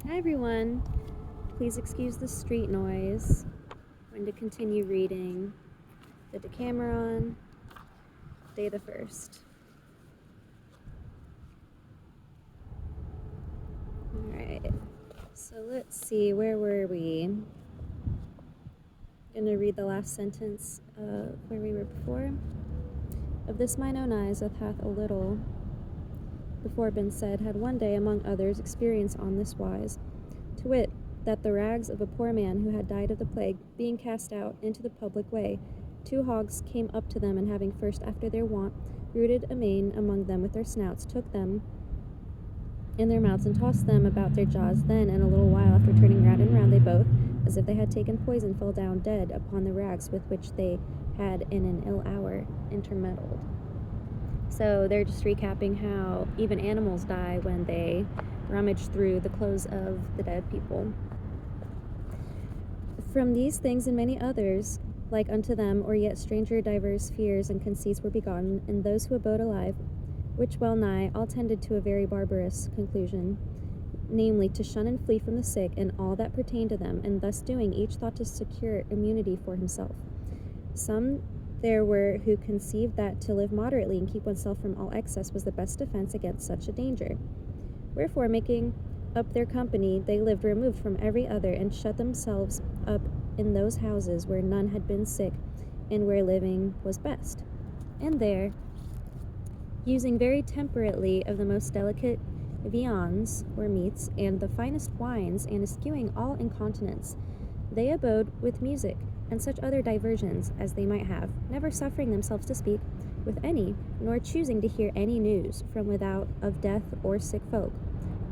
Hi everyone. Please excuse the street noise. I'm going to continue reading the Decameron, day the 1st. Alright, so let's see, where were we? I'm going to read the last sentence of where we were before. Of this mine own eyes hath a little before been said, had one day among others experience on this wise, to wit, that the rags of a poor man who had died of the plague, being cast out into the public way, 2 hogs came up to them, and having first after their wont rooted amain among them with their snouts, took them in their mouths and tossed them about their jaws. Then in a little while after turning round and round, they both, as if they had taken poison, fell down dead upon the rags with which they had in an ill hour intermeddled. So they're just recapping how even animals die when they rummage through the clothes of the dead people. From these things and many others, like unto them, or yet stranger divers fears and conceits were begotten in those who abode alive, which well nigh all tended to a very barbarous conclusion, namely, to shun and flee from the sick and all that pertained to them, and thus doing, each thought to secure immunity for himself. Some there were who conceived that to live moderately and keep oneself from all excess was the best defense against such a danger. Wherefore, making up their company, they lived removed from every other, and shut themselves up in those houses where none had been sick, and where living was best. And there, using very temperately of the most delicate viands or meats, and the finest wines, and eschewing all incontinence, they abode with music, and such other diversions as they might have, never suffering themselves to speak with any, nor choosing to hear any news from without of death or sick folk.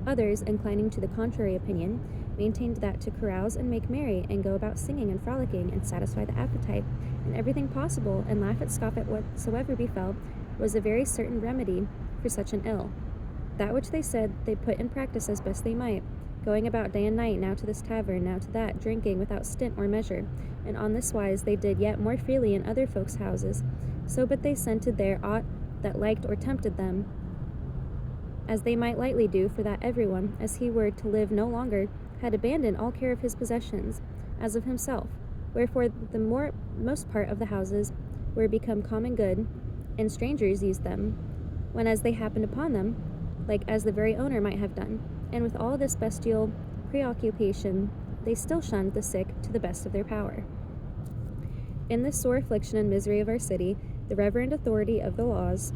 Others, inclining to the contrary opinion, maintained that to carouse and make merry, and go about singing and frolicking, and satisfy the appetite, and everything possible, and laugh and scoff at whatsoever befell, was a very certain remedy for such an ill. That which they said they put in practice as best they might, going about day and night, now to this tavern, now to that, drinking without stint or measure, and on this wise they did yet more freely in other folks' houses, so but they scented there aught that liked or tempted them, as they might lightly do, for that everyone, as he were to live no longer, had abandoned all care of his possessions, as of himself. Wherefore the most part of the houses were become common good, and strangers used them, when as they happened upon them, like as the very owner might have done. And with all this bestial preoccupation, they still shunned the sick to the best of their power. In this sore affliction and misery of our city, the reverend authority of the laws,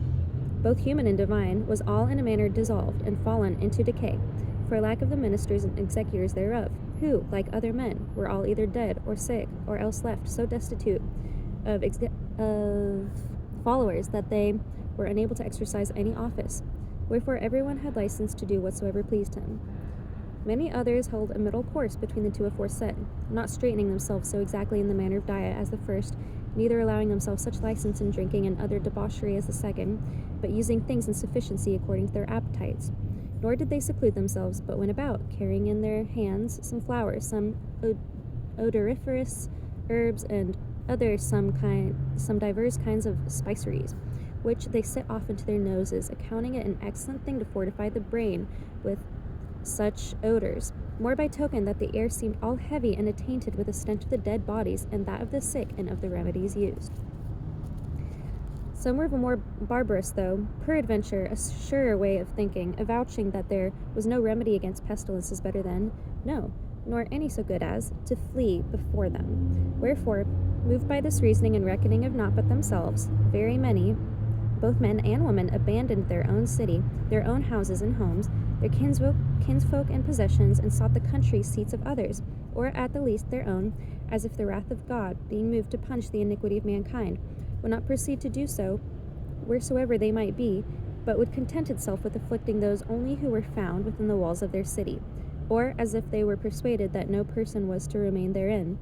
both human and divine, was all in a manner dissolved and fallen into decay, for lack of the ministers and executors thereof, who, like other men, were all either dead or sick, or else left so destitute of followers that they were unable to exercise any office. Wherefore everyone had license to do whatsoever pleased him. Many others held a middle course between the two aforesaid, not straitening themselves so exactly in the manner of diet as the first, neither allowing themselves such license in drinking and other debauchery as the second, but using things in sufficiency according to their appetites. Nor did they seclude themselves, but went about, carrying in their hands some flowers, some odoriferous herbs, and others some divers kinds of spiceries, which they set off into their noses, accounting it an excellent thing to fortify the brain with such odors, more by token that the air seemed all heavy and attainted with the stench of the dead bodies, and that of the sick, and of the remedies used. Some were more barbarous, though, peradventure a surer way of thinking, avouching that there was no remedy against pestilences better than, no, nor any so good as, to flee before them. Wherefore, moved by this reasoning and reckoning of naught but themselves, very many, both men and women, abandoned their own city, their own houses and homes, their kinsfolk and possessions, and sought the country seats of others, or at the least their own, as if the wrath of God, being moved to punish the iniquity of mankind, would not proceed to do so wheresoever they might be, but would content itself with afflicting those only who were found within the walls of their city, or as if they were persuaded that no person was to remain therein,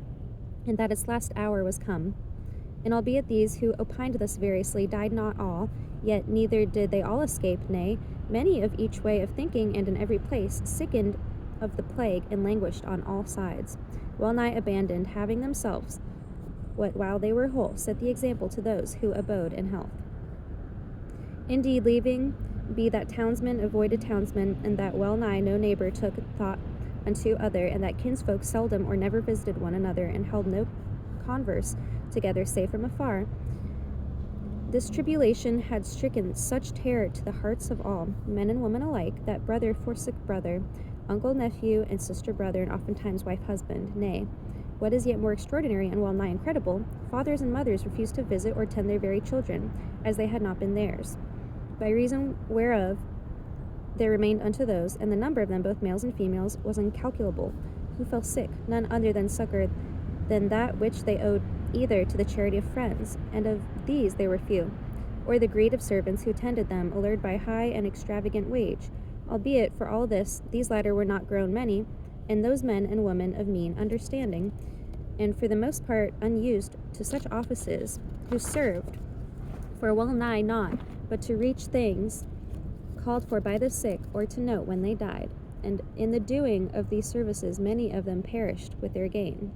and that its last hour was come. And albeit these who opined thus variously died not all, yet neither did they all escape, nay, many of each way of thinking and in every place sickened of the plague and languished on all sides, well nigh abandoned, having themselves, what while they were whole, set the example to those who abode in health. Indeed, leaving be that townsman avoided townsman, and that well nigh no neighbor took thought unto other, and that kinsfolk seldom or never visited one another, and held no converse together save from afar. This tribulation had stricken such terror to the hearts of all, men and women alike, that brother forsook brother, uncle, nephew, and sister, brother, and oftentimes wife, husband. Nay, what is yet more extraordinary and well nigh incredible, fathers and mothers refused to visit or tend their very children, as they had not been theirs, by reason whereof there remained unto those, and the number of them, both males and females, was incalculable, who fell sick, none other than succor than that which they owed either to the charity of friends, and of these there were few, or the greed of servants who attended them, allured by high and extravagant wage, albeit for all this these latter were not grown many, and those men and women of mean understanding, and for the most part unused to such offices, who served for well nigh naught but to reach things called for by the sick, or to note when they died, and in the doing of these services many of them perished with their gain.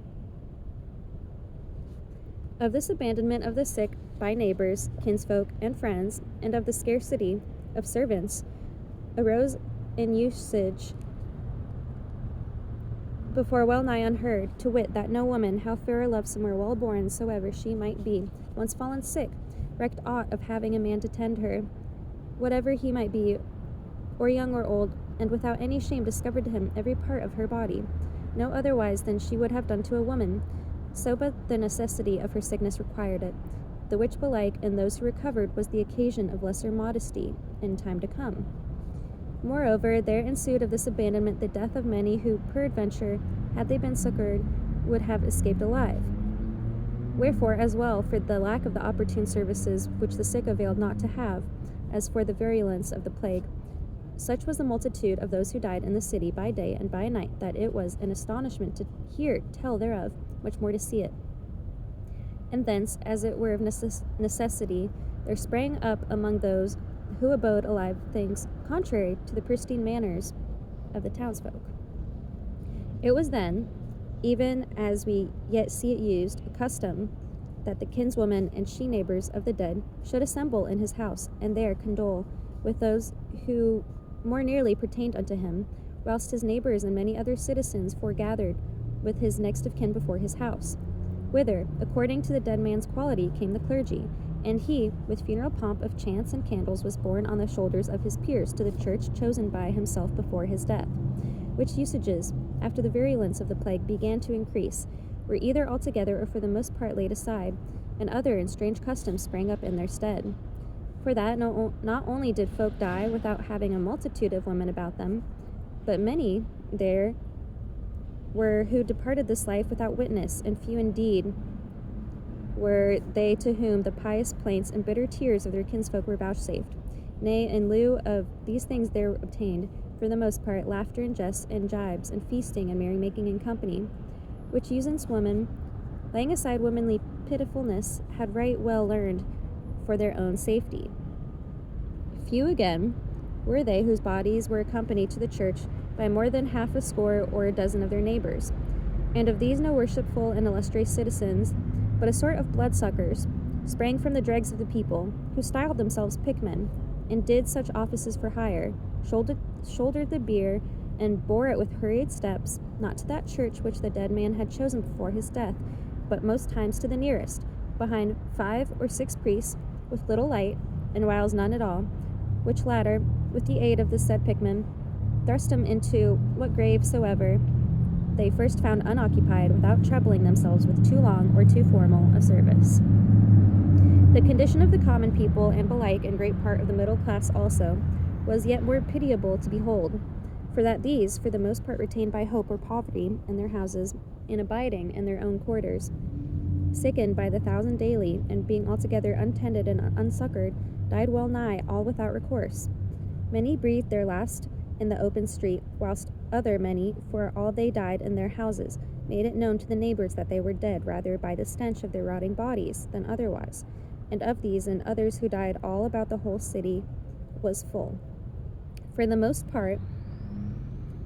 Of this abandonment of the sick by neighbors, kinsfolk, and friends, and of the scarcity of servants, arose in usage before well nigh unheard, to wit, that no woman, how fair or lovesome or well born soever she might be, once fallen sick, recked aught of having a man to tend her, whatever he might be, or young or old, and without any shame discovered to him every part of her body, no otherwise than she would have done to a woman, so but the necessity of her sickness required it, the which belike in those who recovered was the occasion of lesser modesty in time to come. Moreover, there ensued of this abandonment the death of many who, peradventure, had they been succored, would have escaped alive. Wherefore, as well for the lack of the opportune services which the sick availed not to have, as for the virulence of the plague, such was the multitude of those who died in the city by day and by night, that it was an astonishment to hear tell thereof, much more to see it. And thence, as it were of necessity, there sprang up among those who abode alive things contrary to the pristine manners of the townsfolk. It was then, even as we yet see it used, a custom that the kinswoman and she neighbors of the dead should assemble in his house, and there condole with those who more nearly pertained unto him, whilst his neighbors and many other citizens foregathered with his next of kin before his house, whither, according to the dead man's quality, came the clergy, and he, with funeral pomp of chants and candles, was borne on the shoulders of his peers to the church chosen by himself before his death, which usages, after the virulence of the plague began to increase, were either altogether or for the most part laid aside, and other and strange customs sprang up in their stead. For that not only did folk die without having a multitude of women about them, but many there were who departed this life without witness, and few indeed were they to whom the pious plaints and bitter tears of their kinsfolk were vouchsafed. Nay, in lieu of these things there obtained, for the most part, laughter and jests and jibes, and feasting and merrymaking in company, which usance women, laying aside womanly pitifulness, had right well learned for their own safety. Few again were they whose bodies were accompanied to the church by more than half a score or a dozen of their neighbors, and of these no worshipful and illustrious citizens, but a sort of bloodsuckers, sprang from the dregs of the people, who styled themselves pickmen, and did such offices for hire, shouldered the bier, and bore it with hurried steps, not to that church which the dead man had chosen before his death, but most times to the nearest, behind 5 or 6 priests, with little light, and whiles none at all, which latter, with the aid of the said pickmen, thrust him into what grave soever they first found unoccupied, without troubling themselves with too long or too formal a service. The condition of the common people, and belike in great part of the middle class also, was yet more pitiable to behold, for that these, for the most part, retained by hope or poverty in their houses, in abiding in their own quarters, sickened by the 1,000 daily, and being altogether untended and unsuccored, died well nigh all without recourse. Many breathed their last in the open street, whilst other many, for all they died in their houses, made it known to the neighbors that they were dead rather by the stench of their rotting bodies than otherwise, and of these and others who died all about the whole city was full. For the most part,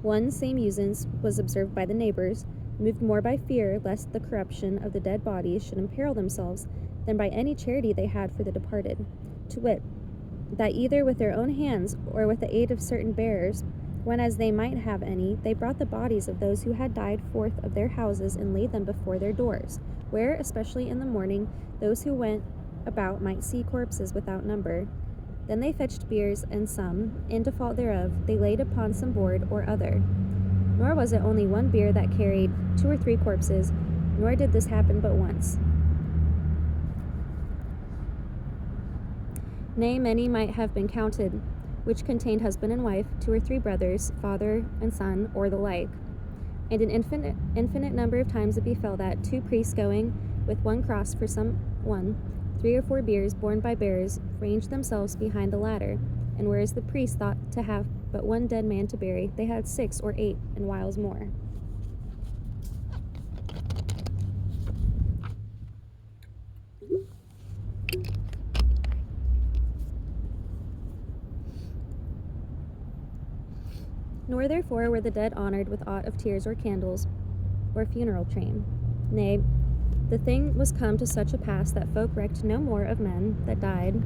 one same usance was observed by the neighbors, moved more by fear lest the corruption of the dead bodies should imperil themselves than by any charity they had for the departed, to wit, that either with their own hands or with the aid of certain bearers when, as they might have any, they brought the bodies of those who had died forth of their houses and laid them before their doors, where, especially in the morning, those who went about might see corpses without number. Then they fetched biers, and some, in default thereof, they laid upon some board or other. Nor was it only one bier that carried 2 or 3 corpses, nor did this happen but once. Nay, many might have been counted, which contained husband and wife, 2 or 3 brothers, father and son, or the like. And an infinite number of times it befell that 2 priests going with 1 cross for some one, 3 or 4 biers borne by bearers, ranged themselves behind the latter, and whereas the priest thought to have but 1 dead man to bury, they had 6 or 8, and whiles more. Nor therefore were the dead honored with aught of tears or candles, or funeral train. Nay, the thing was come to such a pass that folk recked no more of men that died